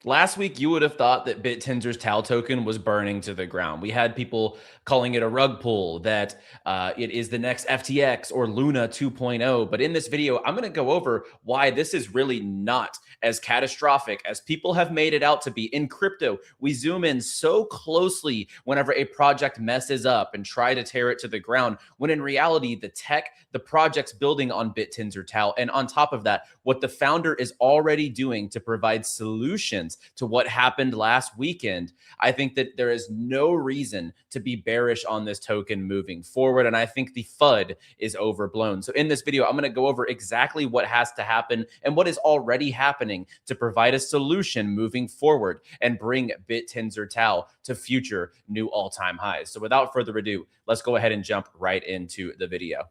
Last week, you would have thought that Bittensor's TAO token was burning to the ground. We had people calling it a rug pull, that it is the next FTX or Luna 2.0. But in this video, I'm going to go over why this is really not as catastrophic as people have made it out to be. In crypto, we zoom in so closely whenever a project messes up and try to tear it to the ground, when in reality, the project's building on Bittensor TAO. And on top of that, what the founder is already doing to provide solutions to what happened last weekend, I think that there is no reason to be bearish on this token moving forward. And I think the FUD is overblown. So in this video, I'm going to go over exactly what has to happen and what is already happening to provide a solution moving forward and bring Bittensor TAO to future new all-time highs. So without further ado, let's go ahead and jump right into the video.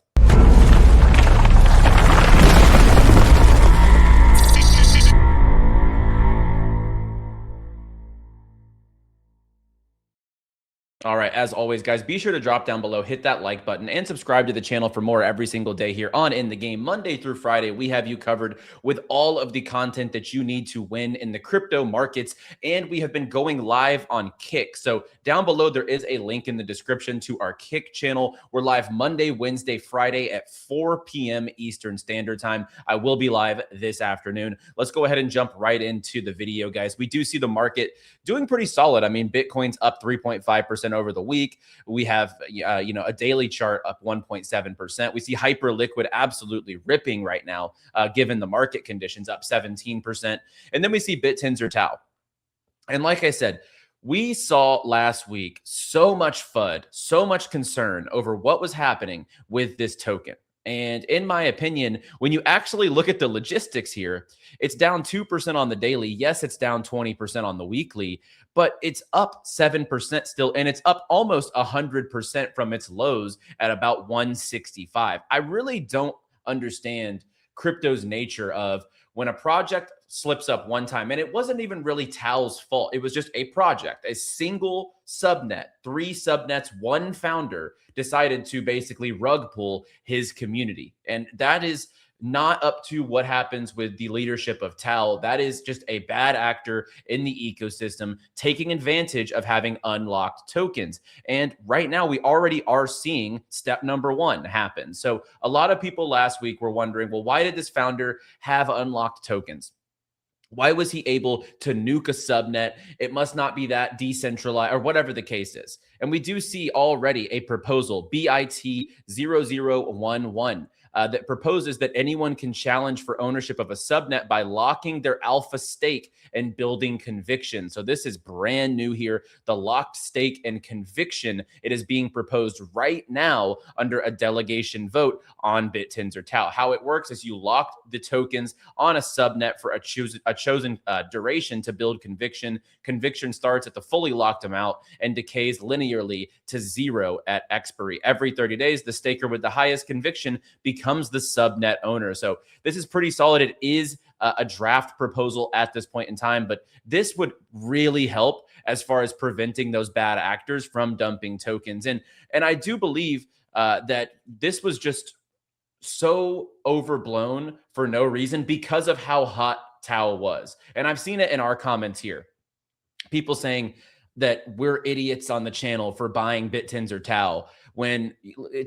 All right, as always, guys, be sure to drop down below, hit that like button, and subscribe to the channel for more every single day here on In the Game. Monday through Friday, we have you covered with all of the content that you need to win in the crypto markets, and we have been going live on Kick. So down below, there is a link in the description to our Kick channel. We're live Monday, Wednesday, Friday at 4 p.m. Eastern Standard Time. I will be live this afternoon. Let's go ahead and jump right into the video, guys. We do see the market doing pretty solid. I mean, Bitcoin's up 3.5% over the week. We have, a daily chart up 1.7%. We see Hyperliquid absolutely ripping right now, given the market conditions, up 17%. And then we see Bittensor TAO. And like I said, we saw last week so much FUD, so much concern over what was happening with this token. And in my opinion, when you actually look at the logistics here, it's down 2% on the daily. Yes, it's down 20% on the weekly, but it's up 7% still, and it's up almost 100% from its lows at about 165. I really don't understand crypto's nature of when a project slips up one time, and it wasn't even really TAO's fault. It was just a project, a single subnet, 3 subnets, one founder decided to basically rug pull his community. And that is not up to what happens with the leadership of TAO. That is just a bad actor in the ecosystem taking advantage of having unlocked tokens. And right now we already are seeing step number 1 happen. So a lot of people last week were wondering, well, why did this founder have unlocked tokens? Why was he able to nuke a subnet? It must not be that decentralized or whatever the case is. And we do see already a proposal, BIT0011, that proposes that anyone can challenge for ownership of a subnet by locking their alpha stake and building conviction. So this is brand new here, the locked stake and conviction. It is being proposed right now under a delegation vote on Bittensor TAO. How it works is you lock the tokens on a subnet for a chosen duration to build conviction. Conviction starts at the fully locked amount and decays linearly to 0 at expiry. Every 30 days, the staker with the highest conviction becomes the subnet owner. So this is pretty solid. It is a draft proposal at this point in time, but this would really help as far as preventing those bad actors from dumping tokens. And I do believe that this was just so overblown for no reason because of how hot TAO was. And I've seen it in our comments here. People saying that we're idiots on the channel for buying Bittensor TAO when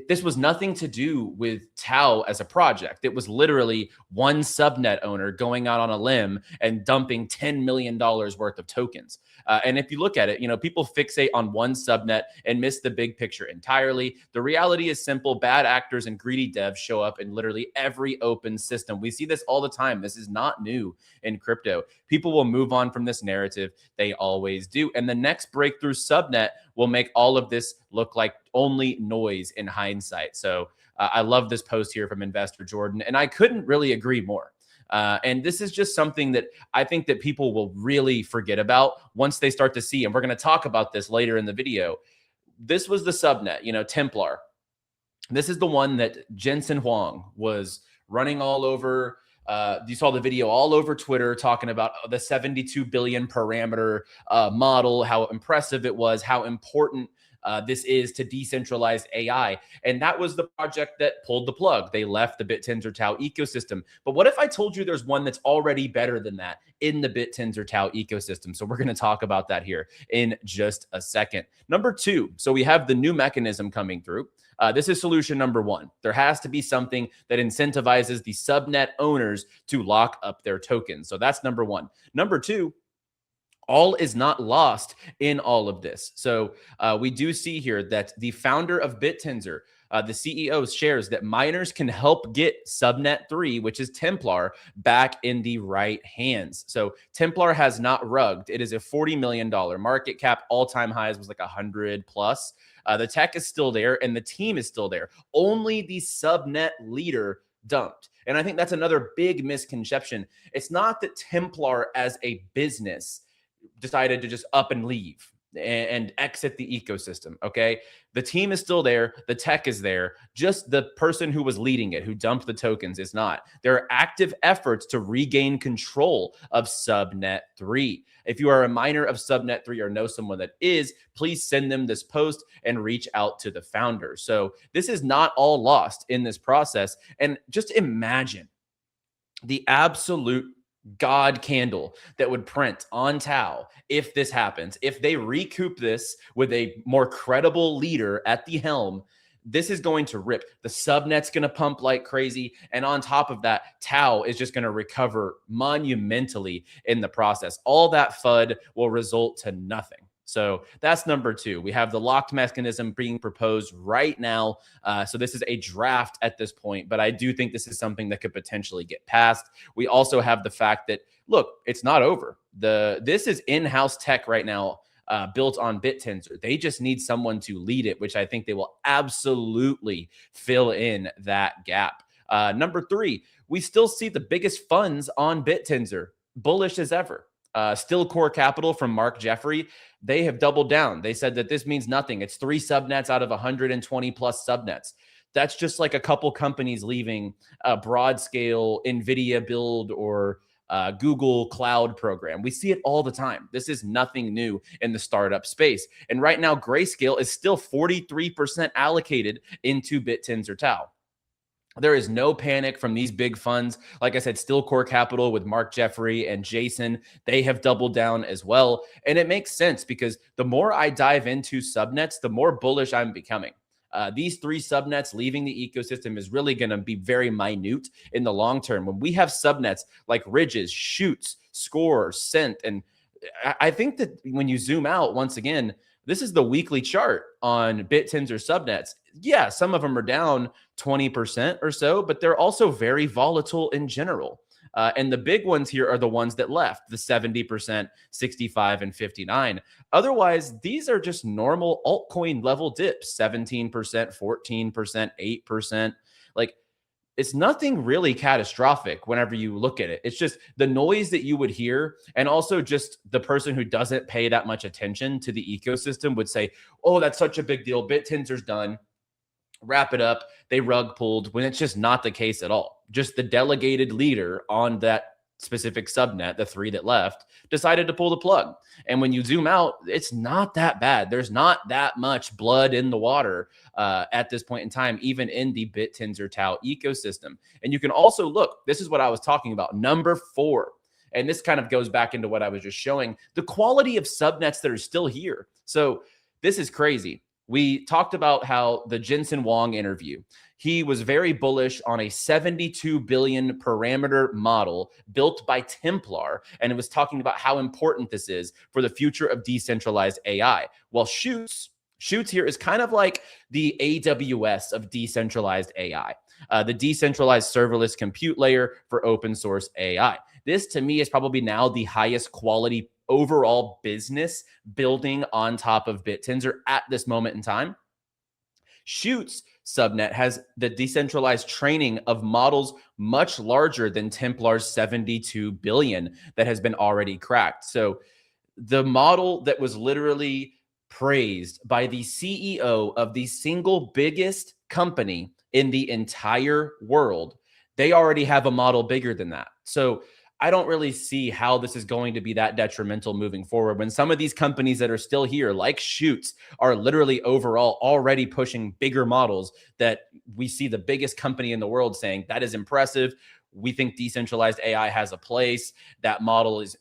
this was nothing to do with TAO as a project. It was literally one subnet owner going out on a limb and dumping $10 million worth of tokens. And if you look at it, people fixate on one subnet and miss the big picture entirely. The reality is simple. Bad actors and greedy devs show up in literally every open system. We see this all the time. This is not new in crypto. People will move on from this narrative. They always do. And the next breakthrough subnet will make all of this look like only noise in hindsight. So I love this post here from Investor Jordan, and I couldn't really agree more. And this is just something that I think that people will really forget about once they start to see, and we're going to talk about this later in the video. This was the subnet, Templar. This is the one that Jensen Huang was running all over. You saw the video all over Twitter talking about the 72 billion parameter model, how impressive it was, how important this is to decentralize AI. And that was the project that pulled the plug. They left the Bittensor TAO ecosystem. But what if I told you there's one that's already better than that in the Bittensor TAO ecosystem? So we're going to talk about that here in just a second. Number two, so we have the new mechanism coming through. This is solution number one. There has to be something that incentivizes the subnet owners to lock up their tokens. So that's number one. Number two, all is not lost in all of this. So we do see here that the founder of Bittensor, the CEO, shares that miners can help get Subnet 3, which is Templar, back in the right hands. So Templar has not rugged. It is a $40 million market cap. All-time highs was like 100 plus. The tech is still there and the team is still there. Only the Subnet leader dumped. And I think that's another big misconception. It's not that Templar as a business decided to just up and leave and exit the ecosystem. Okay. The team is still there. The tech is there. Just the person who was leading it, who dumped the tokens, is not. There are active efforts to regain control of Subnet 3. If you are a miner of Subnet 3 or know someone that is, please send them this post and reach out to the founder. So this is not all lost in this process. And just imagine the absolute God candle that would print on TAO if this happens. If they recoup this with a more credible leader at the helm, this is going to rip. The subnet's going to pump like crazy. And on top of that, TAO is just going to recover monumentally in the process. All that FUD will result to nothing. So that's number two. We have the locked mechanism being proposed right now. So this is a draft at this point, but I do think this is something that could potentially get passed. We also have the fact that, look, it's not over. This is in-house tech right now, built on Bittensor. They just need someone to lead it, which I think they will absolutely fill in that gap. Number three, we still see the biggest funds on Bittensor, bullish as ever. Stillcore Capital from Mark Jeffrey, they have doubled down. They said that this means nothing. It's 3 subnets out of 120 plus subnets. That's just like a couple companies leaving a broad scale NVIDIA build or Google Cloud program. We see it all the time. This is nothing new in the startup space. And right now, Grayscale is still 43% allocated into Bittensor TAO. There is no panic from these big funds. Like I said, Stillcore Capital with Mark Jeffrey and Jason, they have doubled down as well. And it makes sense because the more I dive into subnets, the more bullish I'm becoming. These 3 subnets leaving the ecosystem is really going to be very minute in the long term. When we have subnets like Ridges, Shoots, Score, Cent, and I think that when you zoom out, once again, this is the weekly chart on Bittensor subnets. Yeah, some of them are down 20% or so, but they're also very volatile in general. And the big ones here are the ones that left, the 70%, 65, and 59. Otherwise, these are just normal altcoin level dips, 17%, 14%, 8%. Like, it's nothing really catastrophic whenever you look at it. It's just the noise that you would hear. And also just the person who doesn't pay that much attention to the ecosystem would say, oh, that's such a big deal. Bittensor's done. Wrap it up. They rug pulled, when it's just not the case at all. Just the delegated leader on that specific subnet, the 3 that left, decided to pull the plug. And when you zoom out, it's not that bad. There's not that much blood in the water at this point in time, even in the Bittensor TAO ecosystem. And you can also look, this is what I was talking about, number 4. And this kind of goes back into what I was just showing, the quality of subnets that are still here. So this is crazy. We talked about how the Jensen Huang interview, he was very bullish on a 72 billion parameter model built by Templar, and it was talking about how important this is for the future of decentralized AI. Well, Shoots here is kind of like the AWS of decentralized AI, the decentralized serverless compute layer for open source AI. This, to me, is probably now the highest quality overall business building on top of Bittensor at this moment in time. Shoots subnet has the decentralized training of models much larger than Templar's 72 billion that has been already cracked. So the model that was literally praised by the CEO of the single biggest company in the entire world, they already have a model bigger than that. So I don't really see how this is going to be that detrimental moving forward when some of these companies that are still here, like Shoots, are literally overall already pushing bigger models that we see the biggest company in the world saying that is impressive. We think decentralized AI has a place. That model is,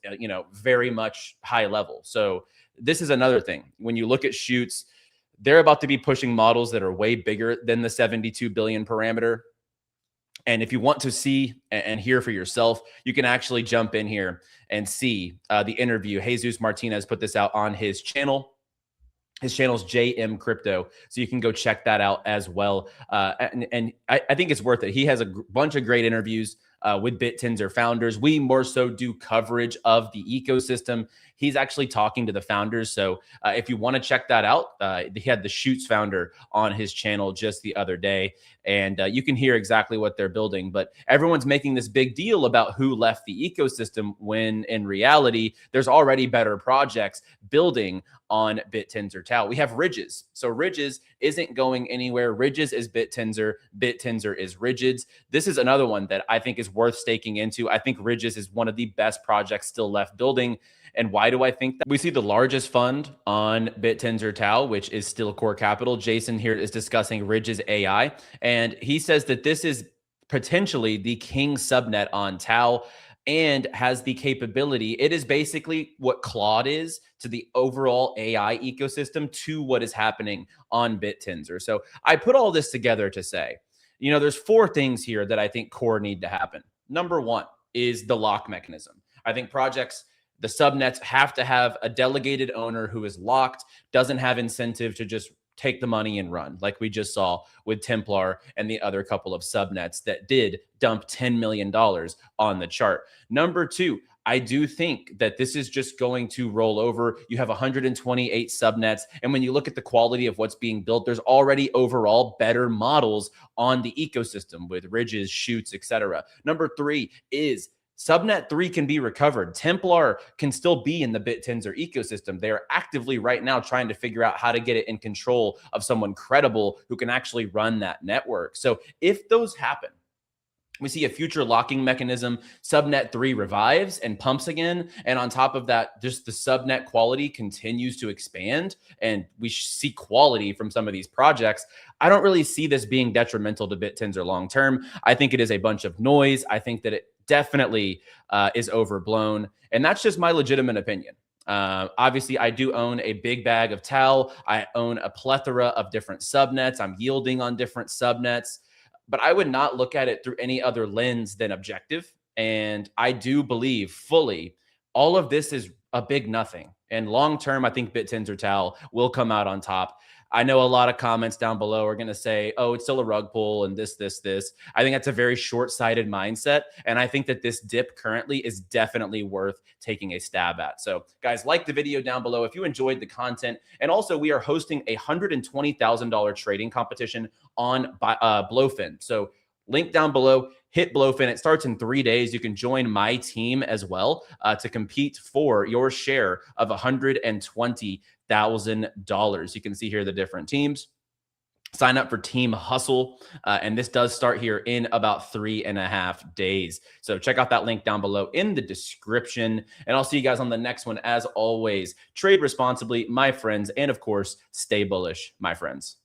very much high level. So this is another thing. When you look at Shoots, they're about to be pushing models that are way bigger than the 72 billion parameter. And if you want to see and hear for yourself, you can actually jump in here and see the interview. Jesus Martinez put this out on his channel. His channel's JM Crypto, so you can go check that out as well. And I think it's worth it. He has a bunch of great interviews with Bittensor founders. We more so do coverage of the ecosystem. He's actually talking to the founders. So if you want to check that out, he had the Shoots founder on his channel just the other day, and you can hear exactly what they're building. But everyone's making this big deal about who left the ecosystem when in reality, there's already better projects building on Bittensor TAO. We have Ridges. So Ridges isn't going anywhere. Ridges is Bittensor. Bittensor is Ridges. This is another one that I think is worth staking into. I think Ridges is one of the best projects still left building. And why do I think that? We see the largest fund on Bittensor TAO, which is Stillcore Capital. Jason here is discussing Ridges AI. And he says that this is potentially the king subnet on TAO and has the capability. It is basically what Claude is to the overall AI ecosystem to what is happening on Bittensor. So I put all this together to say, there's 4 things here that I think core need to happen. Number 1 is the lock mechanism. I think projects, the subnets, have to have a delegated owner who is locked, doesn't have incentive to just take the money and run, like we just saw with Templar and the other couple of subnets that did dump $10 million on the chart. Number 2, I do think that this is just going to roll over. You have 128 subnets. And when you look at the quality of what's being built, there's already overall better models on the ecosystem with Ridges, Shoots, etc. Number 3 is Subnet 3 can be recovered. Templar can still be in the Bittensor ecosystem. They are actively right now trying to figure out how to get it in control of someone credible who can actually run that network. So if those happen, we see a future locking mechanism. Subnet 3 revives and pumps again. And on top of that, just the subnet quality continues to expand. And we see quality from some of these projects. I don't really see this being detrimental to Bittensor long term. I think it is a bunch of noise. I think that it definitely is overblown. And that's just my legitimate opinion. Obviously, I do own a big bag of TAO. I own a plethora of different subnets. I'm yielding on different subnets. But I would not look at it through any other lens than objective. And I do believe fully all of this is a big nothing. And long term, I think Bittensor TAO will come out on top. I know a lot of comments down below are going to say, oh, it's still a rug pull and this. I think that's a very short-sighted mindset. And I think that this dip currently is definitely worth taking a stab at. So guys, like the video down below if you enjoyed the content. And also we are hosting a $120,000 trading competition on Blowfin. So link down below, hit Blowfin. It starts in 3 days. You can join my team as well to compete for your share of $120,000. You can see here the different teams. Sign up for Team Hustle. And this does start here in about 3.5 days. So check out that link down below in the description. And I'll see you guys on the next one. As always, trade responsibly, my friends. And of course, stay bullish, my friends.